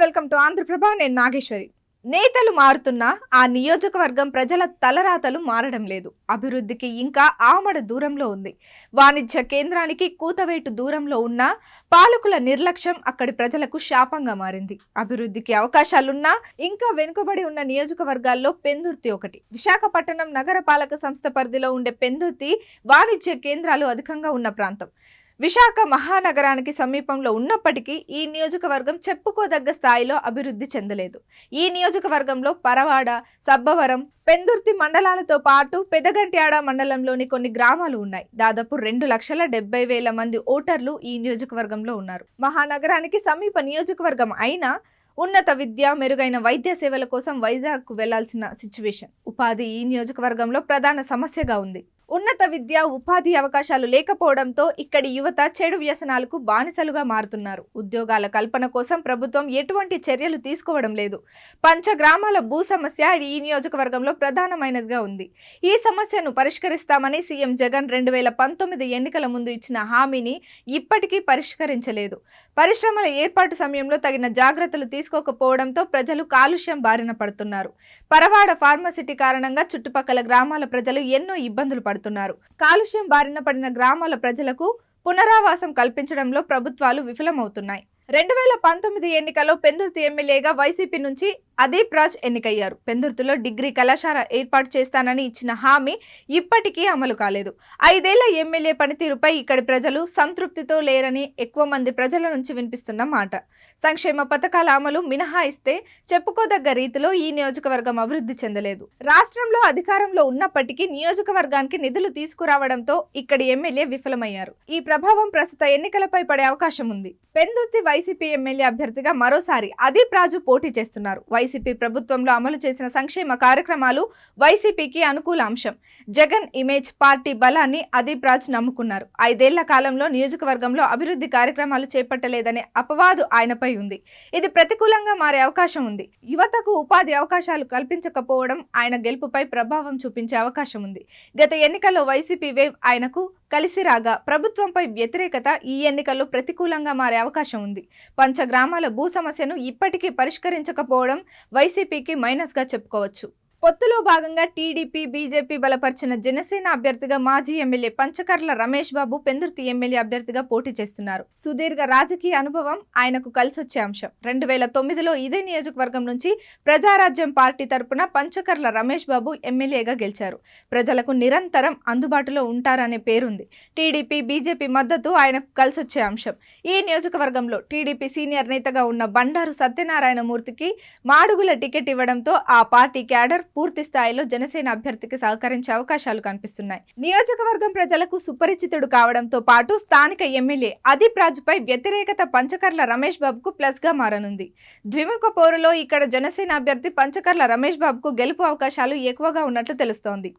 Welcome to Andhraprabha. నేను నాగేశ్వరి. నేతలు మారుతున్నా ఆ నియోజకవర్గం ప్రజల తలరాతలు మారడం లేదు. అభివృద్ధికి ఇంకా ఆమడ దూరంలో ఉంది. వాణిజ్య కేంద్రానికి కూతవేటు దూరంలో ఉన్న పాలకుల నిర్లక్ష్యం అక్కడి ప్రజలకు శాపంగా మారింది. అభివృద్ధికి అవకాశాలున్నా ఇంకా వెనుకబడి ఉన్న నియోజకవర్గాల్లో పెందుర్తి ఒకటి. విశాఖపట్నం నగరపాలక సంస్థ పరిధిలో ఉండే పెందుర్తి వాణిజ్య కేంద్రాలు అధికంగా ఉన్న ప్రాంతం. విశాఖ మహానగరానికి సమీపంలో ఉన్నప్పటికీ ఈ నియోజకవర్గం చెప్పుకోదగ్గ స్థాయిలో అభివృద్ధి చెందలేదు. ఈ నియోజకవర్గంలో పరవాడ, సబ్బవరం, పెందుర్తి మండలాలతో పాటు పెదగంట్యాడ మండలంలోని కొన్ని గ్రామాలు ఉన్నాయి. దాదాపు 2,70,000 మంది ఓటర్లు ఈ నియోజకవర్గంలో ఉన్నారు. మహానగరానికి సమీప నియోజకవర్గం అయినా ఉన్నత విద్య, మెరుగైన వైద్య సేవల కోసం వైజాగ్కు వెళ్లాల్సిన సిచ్యువేషన్. ఉపాధి ఈ నియోజకవర్గంలో ప్రధాన సమస్యగా ఉంది. ఉన్నత విద్య, ఉపాధి అవకాశాలు లేకపోవడంతో ఇక్కడి యువత చెడు వ్యసనాలకు బానిసలుగా మారుతున్నారు. ఉద్యోగాల కల్పన కోసం ప్రభుత్వం ఎటువంటి చర్యలు తీసుకోవడం లేదు. పంచగ్రామాల భూ సమస్య ఈ నియోజకవర్గంలో ప్రధానమైనదిగా ఉంది. ఈ సమస్యను పరిష్కరిస్తామని సీఎం జగన్ 2019 ఎన్నికల ముందు ఇచ్చిన హామీని ఇప్పటికీ పరిష్కరించలేదు. పరిశ్రమల ఏర్పాటు సమయంలో తగిన జాగ్రత్తలు తీసుకోకపోవడంతో ప్రజలు కాలుష్యం బారిన పడుతున్నారు. పరవాడ ఫార్మసిటీ కారణంగా చుట్టుపక్కల గ్రామాల ప్రజలు ఎన్నో ఇబ్బందులు పడుతున్నారు. కాలుష్యం బారిన పడిన గ్రామాల ప్రజలకు పునరావాసం కల్పించడంలో ప్రభుత్వాలు విఫలమవుతున్నాయి. 2019 ఎన్నికల్లో పెందుర్తి ఎమ్మెల్యేగా వైసీపీ నుంచి అదీప్ రాజ్ ఎన్నికయ్యారు. పెందుర్తిలో డిగ్రీ కళాశాల ఏర్పాటు చేస్తానని ఇచ్చిన హామీ ఇప్పటికీ అమలు కాలేదు. 5 ఏళ్ల ఎమ్మెల్యే పనితీరుపై ఇక్కడి ప్రజలు సంతృప్తితో లేరని ఎక్కువ మంది ప్రజల నుంచి వినిపిస్తున్న మాట. సంక్షేమ పథకాల అమలు మినహాయిస్తే చెప్పుకోదగ్గ రీతిలో ఈ నియోజకవర్గం అభివృద్ధి చెందలేదు. రాష్ట్రంలో అధికారంలో ఉన్నప్పటికీ నియోజకవర్గానికి నిధులు తీసుకురావడంతో ఇక్కడి ఎమ్మెల్యే విఫలమయ్యారు. ఈ ప్రభావం ప్రస్తుత ఎన్నికలపై పడే అవకాశం ఉంది. పెందుర్తి వైసీపీ ఎమ్మెల్యే అభ్యర్థిగా మరోసారి అదీప్ రాజు పోటీ చేస్తున్నారు. వైసీపీ ప్రభుత్వంలో అమలు చేసిన సంక్షేమ కార్యక్రమాలు వైసీపీకి అనుకూల అంశం. జగన్ ఇమేజ్, పార్టీ బలాన్ని అదీప్ రాజ్ నమ్ముకున్నారు. 5 ఏళ్ల కాలంలో నియోజకవర్గంలో అభివృద్ధి కార్యక్రమాలు చేపట్టలేదనే అపవాదు ఆయనపై ఉంది. ఇది ప్రతికూలంగా మారే అవకాశం ఉంది. యువతకు ఉపాధి అవకాశాలు కల్పించకపోవడం ఆయన గెలుపుపై ప్రభావం చూపించే అవకాశం ఉంది. గత ఎన్నికల్లో వైసీపీ వేవ్ ఆయనకు కలిసి రాగా ప్రభుత్వంపై వ్యతిరేకత ఈ ఎన్నికల్లో ప్రతికూలంగా మారే అవకాశం ఉంది. పంచగ్రామాల భూ సమస్యను ఇప్పటికీ పరిష్కరించకపోవడం వైసీపీకి మైనస్గా చెప్పుకోవచ్చు. పొత్తులో భాగంగా టీడీపీ, బీజేపీ బలపరిచిన జనసేన అభ్యర్థిగా మాజీ ఎమ్మెల్యే పంచకర్ల రమేష్ బాబు పెందుర్తి ఎమ్మెల్యే అభ్యర్థిగా పోటీ చేస్తున్నారు. సుదీర్ఘ రాజకీయ అనుభవం ఆయనకు కలిసొచ్చే అంశం. 2009లో ఇదే నియోజకవర్గం నుంచి ప్రజారాజ్యం పార్టీ తరపున పంచకర్ల రమేష్ బాబు ఎమ్మెల్యేగా గెలిచారు. ప్రజలకు నిరంతరం అందుబాటులో ఉంటారనే పేరుంది. టీడీపీ, బీజేపీ మద్దతు ఆయనకు కలిసొచ్చే అంశం. ఈ నియోజకవర్గంలో టీడీపీ సీనియర్ నేతగా ఉన్న బండారు సత్యనారాయణ మూర్తికి మాడుగుల టికెట్ ఇవ్వడంతో ఆ పార్టీ క్యాడర్ పూర్తి స్థాయిలో జనసేన అభ్యర్థికి సహకరించే అవకాశాలు కనిపిస్తున్నాయి. నియోజకవర్గం ప్రజలకు సుపరిచితుడు కావడంతో పాటు స్థానిక ఎమ్మెల్యే అదీప్ రాజుపై వ్యతిరేకత పంచకర్ల రమేష్ బాబుకు ప్లస్ గా మారనుంది. ద్విముఖ పోరులో ఇక్కడ జనసేన అభ్యర్థి పంచకర్ల రమేష్ బాబుకు గెలుపు అవకాశాలు ఎక్కువగా ఉన్నట్లు తెలుస్తోంది.